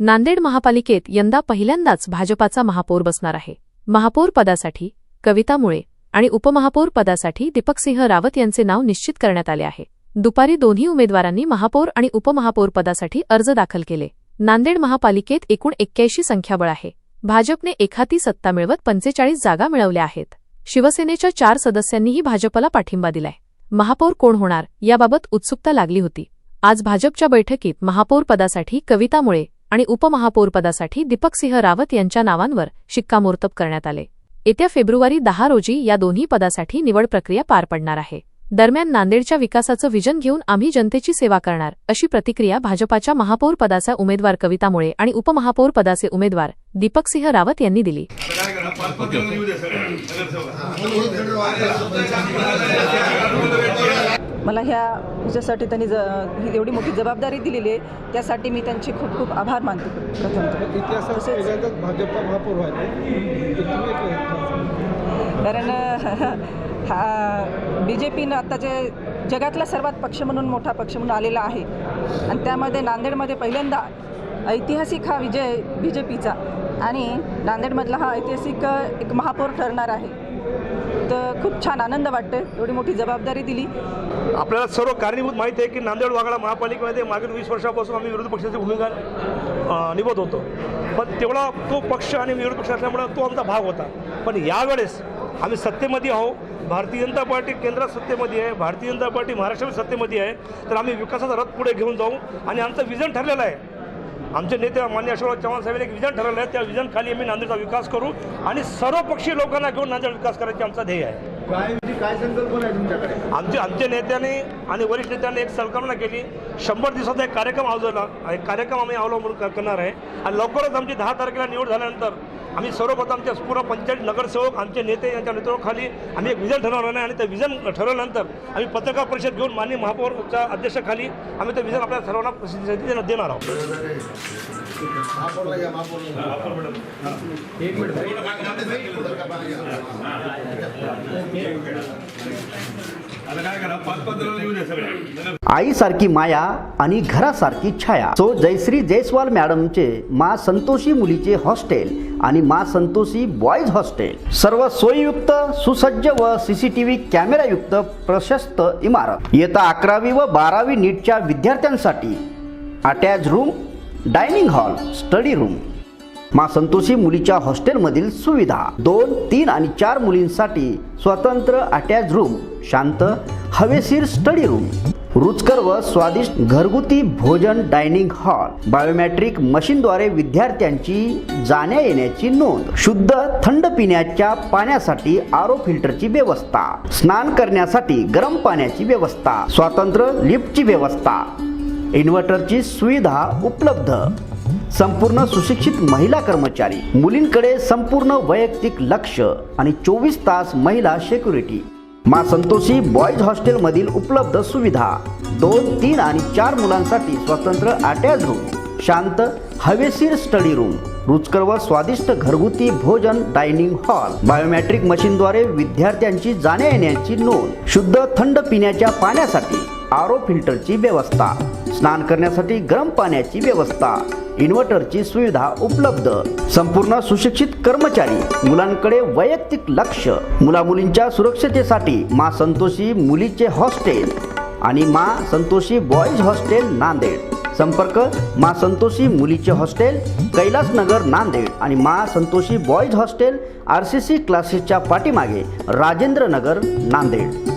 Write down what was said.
नांदेड महापालिकेत यंदा पहिल्यांदाच भाजपाचा महापौर बसणार आहे। महापौर पदासाठी कविता मुळे आणि उपमहापौर पदासाठी दीपकसिंह रावत यांचे नाव निश्चित करण्यात आले आहे। दुपारी दोन्ही उमेदवारांनी महापौर आणि उपमहापौर पदासाठी अर्ज दाखल केले। नांदेड महापालिकेत एकूण 81 संख्याबळ आहे। भाजपने एकहाती सत्ता मिळवत 45 जागा मिळवल्या आहेत। शिवसेनेच्या 4 सदस्यांनीही भाजपला पाठिंबा दिलाय। महापौर कोण होणार याबाबत उत्सुकता लागली होती। आज भाजपच्या बैठकीत महापौर पदासाठी कविता मुळे आणि उपमहापौर पदासाठी दीपकसिंह रावत यांच्या नावांवर शिक्कामोर्तब करण्यात आले। येत्या फेब्रुवारी 10 रोजी या दोन्ही पदासाठी निवड प्रक्रिया पार पडणार आहे। दरम्यान नांदेडच्या विकासाचं विजन घेऊन आम्ही जनतेची सेवा करणार अशी प्रतिक्रिया भाजपाच्या महापौर पदाचा उमेदवार कविता मुळे आणि उपमहापौर पदाचे उमेदवार दीपकसिंह रावत यांनी दिली। मला ह्याच्यासाठी त्यांनी एवढी मोठी जबाबदारी दिलेली आहे, त्यासाठी मी त्यांचे खूप खूप आभार मानते। भाजपचा महापौर कारण हा BJP आत्ताचे जगातला सर्वात पक्ष म्हणून मोठा पक्ष म्हणून आलेला आहे आणि त्यामध्ये नांदेडमध्ये पहिल्यांदा ऐतिहासिक हा विजय BJPचा आणि नांदेडमधला हा ऐतिहासिक एक महापौर ठरणार आहे। तर खूप छान आनंद वाटतोय, एवढी मोठी जबाबदारी दिली। आपल्याला सर्व कारणीभूत माहिती आहे की नांदेड वाघाळा महापालिकेमध्ये मागील 20 वर्षापासून आम्ही विरोधी पक्षाची भूमिका निभवत होतो, पण तेवढा तो पक्ष आणि विरोधी पक्ष असल्यामुळे तो आमचा भाग होता। पण यावेळेस आम्ही सत्तेमध्ये आहोत, भारतीय जनता पार्टी केंद्रात सत्तेमध्ये आहे, भारतीय जनता पार्टी महाराष्ट्रात सत्तेमध्ये आहे, तर आम्ही विकासाचा रथ पुढे घेऊन जाऊ आणि आमचं विजन ठरलेलं आहे। आमचे नेते माननीय अशोकराव चव्हाण साहेबांनी एक विजन ठरवलं आहे, त्या विजन खाली आम्ही नांदेडचा विकास करू आणि सर्वपक्षीय लोकांना घेऊन नांदेड विकास करायचे आमचा ध्येय आहे। काय संकल्पना आहे तुमच्याकडे? आमच्या नेत्यांनी आणि वरिष्ठ नेत्यांनी एक संकल्पना केली, 100 दिवसाचा एक कार्यक्रम आयोजला, एक कार्यक्रम आम्ही अवलंबून करणार आहे आणि लवकरच आमची 10 तारखेला निवड झाल्यानंतर आम्ही सर्वप्रथम आमच्या पूर्ण पंचायत नगरसेवक आमचे नेते यांच्या नेतृत्वाखाली आम्ही एक विजन ठरवलं आहे आणि ते विजन ठरवल्यानंतर आम्ही पत्रकार परिषद घेऊन माननीय महापौरच्या अध्यक्षाखाली आम्ही ते विजन आपल्या सर्वांना प्रसिद्धी देणार आहोत। आईसारखी माया आणि घरासारखी छाया। सो जयश्री जयस्वाल मॅडमचे मा संतोषी मुलीचे हॉस्टेल आणि मा संतोषी बॉयज हॉस्टेल सर्व सोयीयुक्त सुसज्ज व CCTV कॅमेरायुक्त प्रशस्त इमारत। इयत्ता 11वी व 12वी नीटच्या विद्यार्थ्यांसाठी attach room, dining hall, study room. मा संतोषी मुलीच्या हॉस्टेलमधील सुविधा 2, 3 आणि 4 मुलींसाठी स्वतंत्र अटॅच रूम, शांत हवेशीर स्टडी रूम, रुचकर व स्वादिष्ट घरगुती भोजन, डायनिंग हॉल, बायोमेट्रिक मशीनद्वारे विद्यार्थ्यांची जाण्या येण्याची नोंद, शुद्ध थंड पिण्याच्या पाण्यासाठी RO फिल्टरची व्यवस्था, स्नान करण्यासाठी गरम पाण्याची व्यवस्था, स्वतंत्र लिफ्टची व्यवस्था, इन्व्हर्टरची सुविधा उपलब्ध, संपूर्ण सुशिक्षित महिला कर्मचारी, मुलींकडे संपूर्ण वैयक्तिक लक्ष आणि 24 तास महिला सिक्युरिटी। मा संतोषी बॉयज हॉस्टेलमधील उपलब्ध सुविधा 2, 3 आणि 4 मुलांसाठी स्वतंत्र अटॅच रूम, शांत हवेशीर स्टडी रूम, रुचकर व स्वादिष्ट घरगुती भोजन, डायनिंग हॉल, बायोमेट्रिक मशीनद्वारे विद्यार्थ्यांची जाण्या येण्याची नोंद, शुद्ध थंड पिण्याच्या पाण्यासाठी RO फिल्टरची व्यवस्था, स्नान करण्यासाठी गरम पाण्याची व्यवस्था, इन्व्हर्टरची सुविधा उपलब्ध, संपूर्ण सुशिक्षित कर्मचारी, मुलांकडे वैयक्तिक लक्ष, मुलामुलींच्या सुरक्षतेसाठी मा संतोषी मुलीचे हॉस्टेल आणि मा संतोषी बॉयज हॉस्टेल नांदेड। संपर्क मा संतोषी मुलीचे हॉस्टेल कैलासनगर नांदेड आणि मा संतोषी बॉयज हॉस्टेल RCC क्लासेसच्या पाठीमागे राजेंद्र नगर नांदेड।